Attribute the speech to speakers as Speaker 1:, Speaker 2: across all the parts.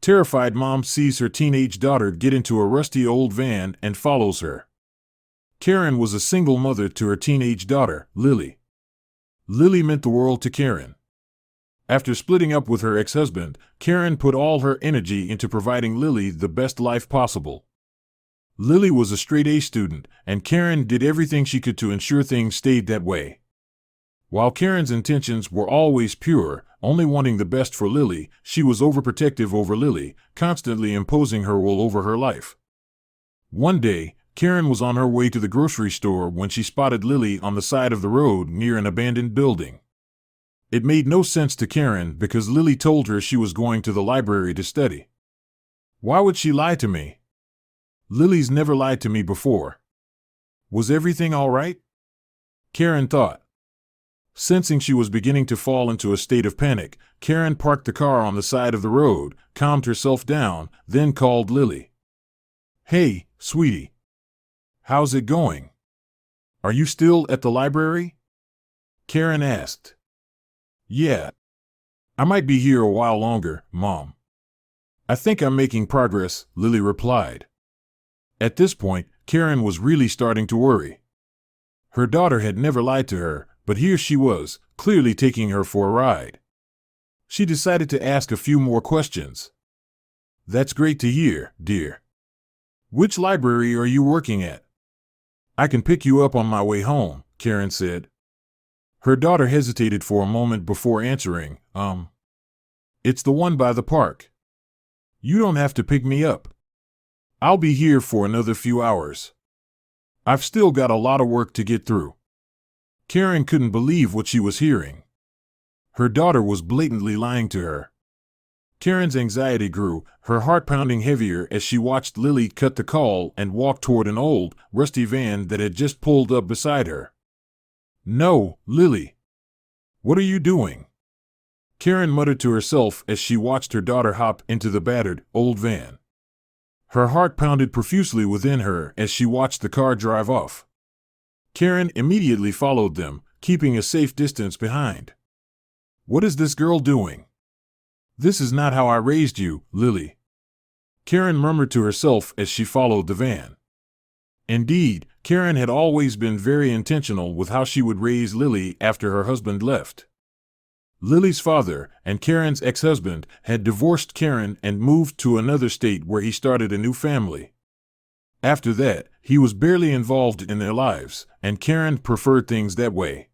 Speaker 1: Terrified mom sees her teenage daughter get into a rusty old van and follows her. Karen was a single mother to her teenage daughter, Lily. Lily meant the world to Karen. After splitting up with her ex-husband, Karen put all her energy into providing Lily the best life possible. Lily was a straight-A student, and Karen did everything she could to ensure things stayed that way. While Karen's intentions were always pure, only wanting the best for Lily, she was overprotective over Lily, constantly imposing her will over her life. One day, Karen was on her way to the grocery store when she spotted Lily on the side of the road near an abandoned building. It made no sense to Karen because Lily told her she was going to the library to study. Why would she lie to me? Lily's never lied to me before. Was everything all right? Karen thought. Sensing she was beginning to fall into a state of panic, Karen parked the car on the side of the road, calmed herself down, then called Lily. Hey, sweetie. How's it going? Are you still at the library? Karen asked. Yeah. I might be here a while longer, Mom. I think I'm making progress, Lily replied. At this point, Karen was really starting to worry. Her daughter had never lied to her, but here she was, clearly taking her for a ride. She decided to ask a few more questions. That's great to hear, dear. Which library are you working at? I can pick you up on my way home, Karen said. Her daughter hesitated for a moment before answering, It's the one by the park. You don't have to pick me up. I'll be here for another few hours. I've still got a lot of work to get through. Karen couldn't believe what she was hearing. Her daughter was blatantly lying to her. Karen's anxiety grew, her heart pounding heavier as she watched Lily cut the call and walk toward an old, rusty van that had just pulled up beside her. No, Lily. What are you doing? Karen muttered to herself as she watched her daughter hop into the battered, old van. Her heart pounded profusely within her as she watched the car drive off. Karen immediately followed them, keeping a safe distance behind. What is this girl doing? This is not how I raised you, Lily. Karen murmured to herself as she followed the van. Indeed, Karen had always been very intentional with how she would raise Lily after her husband left. Lily's father, and Karen's ex-husband, had divorced Karen and moved to another state where he started a new family. After that, he was barely involved in their lives, and Karen preferred things that way.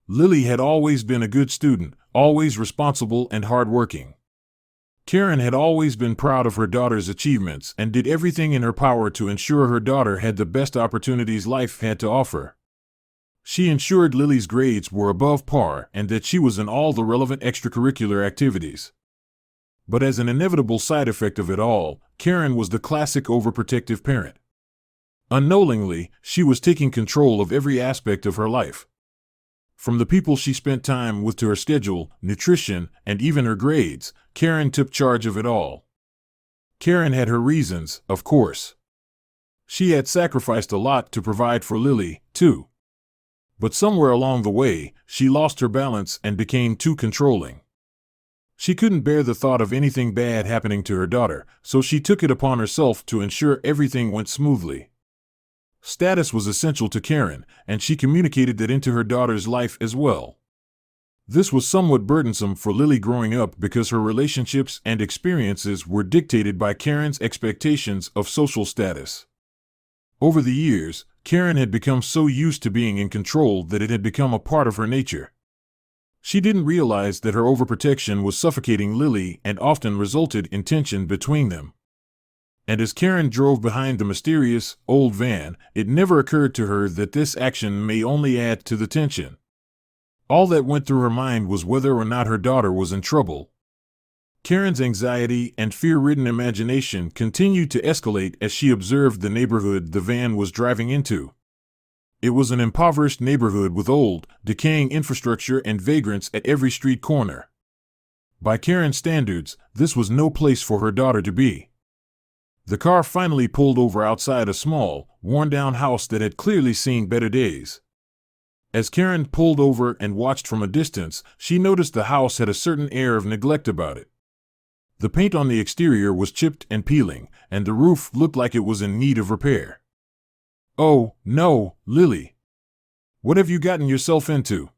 Speaker 1: Lily had always been a good student, always responsible and hardworking. Karen had always been proud of her daughter's achievements and did everything in her power to ensure her daughter had the best opportunities life had to offer. She ensured Lily's grades were above par and that she was in all the relevant extracurricular activities. But as an inevitable side effect of it all, Karen was the classic overprotective parent. Unknowingly, she was taking control of every aspect of her life. From the people she spent time with to her schedule, nutrition, and even her grades, Karen took charge of it all. Karen had her reasons, of course. She had sacrificed a lot to provide for Lily, too. But somewhere along the way, she lost her balance and became too controlling. She couldn't bear the thought of anything bad happening to her daughter, so she took it upon herself to ensure everything went smoothly. Status was essential to Karen, and she communicated that into her daughter's life as well. This was somewhat burdensome for Lily growing up because her relationships and experiences were dictated by Karen's expectations of social status. Over the years, Karen had become so used to being in control that it had become a part of her nature. She didn't realize that her overprotection was suffocating Lily and often resulted in tension between them. And as Karen drove behind the mysterious, old van, it never occurred to her that this action may only add to the tension. All that went through her mind was whether or not her daughter was in trouble. Karen's anxiety and fear-ridden imagination continued to escalate as she observed the neighborhood the van was driving into. It was an impoverished neighborhood with old, decaying infrastructure and vagrants at every street corner. By Karen's standards, this was no place for her daughter to be. The car finally pulled over outside a small, worn-down house that had clearly seen better days. As Karen pulled over and watched from a distance, she noticed the house had a certain air of neglect about it. The paint on the exterior was chipped and peeling, and the roof looked like it was in need of repair. "Oh, no, Lily. What have you gotten yourself into?"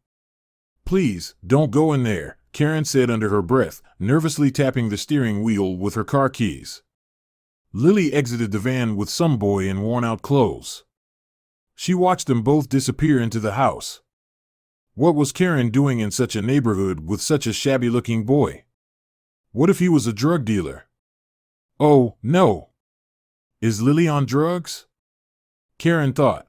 Speaker 1: "Please, don't go in there," Karen said under her breath, nervously tapping the steering wheel with her car keys. Lily exited the van with some boy in worn-out clothes. She watched them both disappear into the house. What was Karen doing in such a neighborhood with such a shabby-looking boy? What if he was a drug dealer? Oh, no. Is Lily on drugs? Karen thought.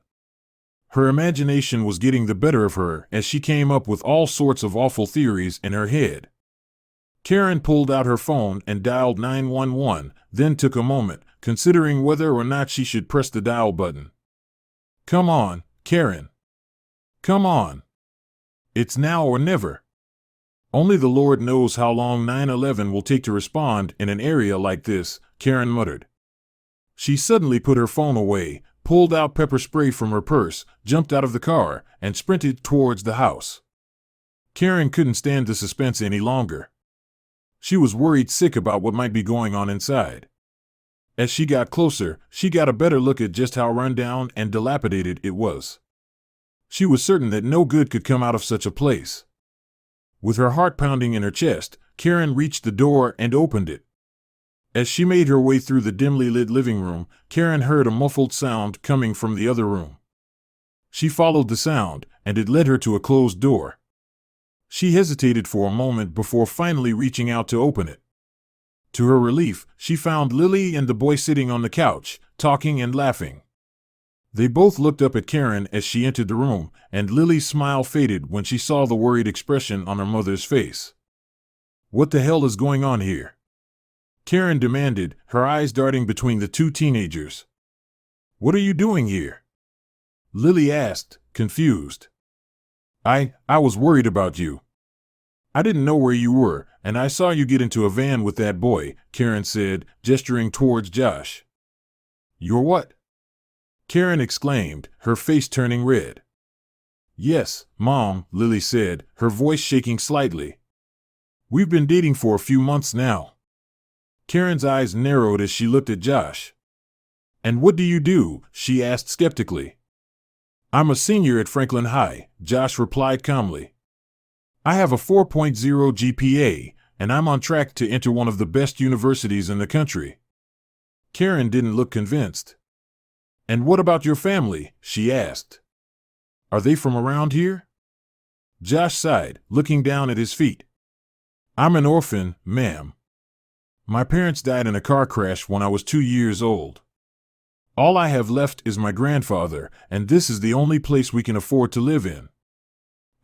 Speaker 1: Her imagination was getting the better of her as she came up with all sorts of awful theories in her head. Karen pulled out her phone and dialed 911, then took a moment, considering whether or not she should press the dial button. "Come on, Karen. Come on. It's now or never." "Only the Lord knows how long 911 will take to respond in an area like this," Karen muttered. She suddenly put her phone away, pulled out pepper spray from her purse, jumped out of the car, and sprinted towards the house. Karen couldn't stand the suspense any longer. She was worried sick about what might be going on inside. As she got closer, she got a better look at just how run down and dilapidated it was. She was certain that no good could come out of such a place. With her heart pounding in her chest, Karen reached the door and opened it. As she made her way through the dimly lit living room, Karen heard a muffled sound coming from the other room. She followed the sound, and it led her to a closed door. She hesitated for a moment before finally reaching out to open it. To her relief, she found Lily and the boy sitting on the couch, talking and laughing. They both looked up at Karen as she entered the room, and Lily's smile faded when she saw the worried expression on her mother's face. "What the hell is going on here?" Karen demanded, her eyes darting between the two teenagers. "What are you doing here?" Lily asked, confused. I was worried about you. I didn't know where you were, and I saw you get into a van with that boy," Karen said, gesturing towards Josh. "You're what?" Karen exclaimed, her face turning red. "Yes, Mom," Lily said, her voice shaking slightly. "We've been dating for a few months now." Karen's eyes narrowed as she looked at Josh. "And what do you do?" she asked skeptically. "I'm a senior at Franklin High," Josh replied calmly. "I have a 4.0 GPA, and I'm on track to enter one of the best universities in the country." Karen didn't look convinced. "And what about your family?" she asked. "Are they from around here?" Josh sighed, looking down at his feet. "I'm an orphan, ma'am. My parents died in a car crash when I was 2 years old. All I have left is my grandfather, and this is the only place we can afford to live in.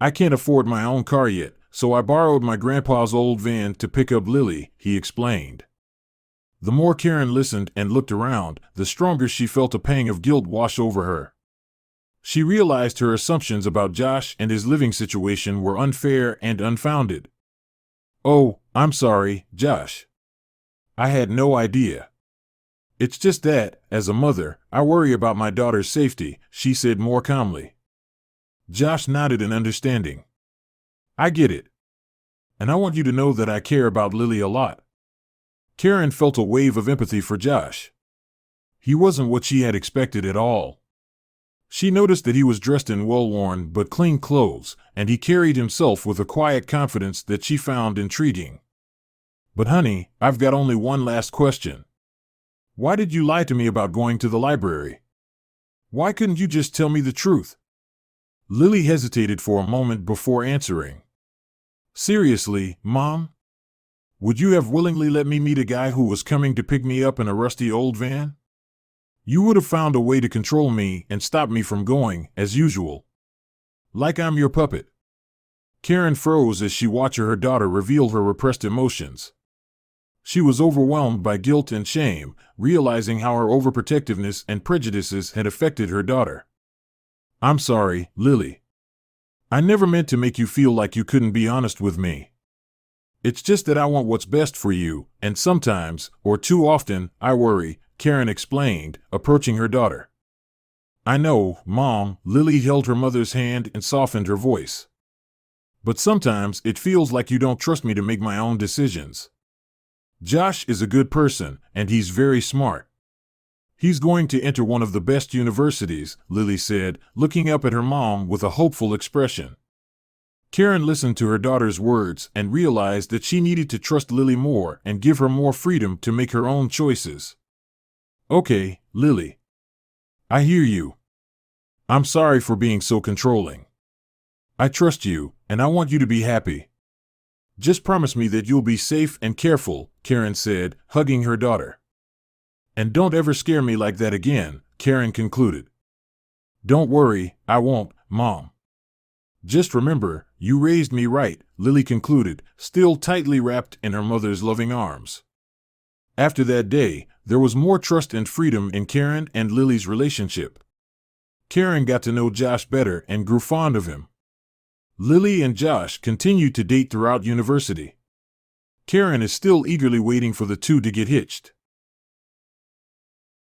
Speaker 1: I can't afford my own car yet, so I borrowed my grandpa's old van to pick up Lily," he explained. The more Karen listened and looked around, the stronger she felt a pang of guilt wash over her. She realized her assumptions about Josh and his living situation were unfair and unfounded. "Oh, I'm sorry, Josh. I had no idea. It's just that, as a mother, I worry about my daughter's safety," she said more calmly. Josh nodded in understanding. "I get it. And I want you to know that I care about Lily a lot." Karen felt a wave of empathy for Josh. He wasn't what she had expected at all. She noticed that he was dressed in well-worn but clean clothes, and he carried himself with a quiet confidence that she found intriguing. "But honey, I've got only one last question. Why did you lie to me about going to the library? Why couldn't you just tell me the truth?" Lily hesitated for a moment before answering. "Seriously, Mom? Would you have willingly let me meet a guy who was coming to pick me up in a rusty old van? You would have found a way to control me and stop me from going, as usual. Like I'm your puppet." Karen froze as she watched her daughter reveal her repressed emotions. She was overwhelmed by guilt and shame, realizing how her overprotectiveness and prejudices had affected her daughter. "I'm sorry, Lily. I never meant to make you feel like you couldn't be honest with me. It's just that I want what's best for you, and sometimes, or too often, I worry," Karen explained, approaching her daughter. "I know, Mom," Lily held her mother's hand and softened her voice. "But sometimes it feels like you don't trust me to make my own decisions." Josh is a good person, and he's very smart. He's going to enter one of the best universities, Lily said, looking up at her mom with a hopeful expression. Karen listened to her daughter's words and realized that she needed to trust Lily more and give her more freedom to make her own choices. Okay, Lily. I hear you. I'm sorry for being so controlling. I trust you, and I want you to be happy. Just promise me that you'll be safe and careful, Karen said, hugging her daughter. And don't ever scare me like that again, Karen concluded. Don't worry, I won't, Mom. Just remember, you raised me right, Lily concluded, still tightly wrapped in her mother's loving arms. After that day, there was more trust and freedom in Karen and Lily's relationship. Karen got to know Josh better and grew fond of him. Lily and Josh continued to date throughout university. Karen is still eagerly waiting for the two to get hitched.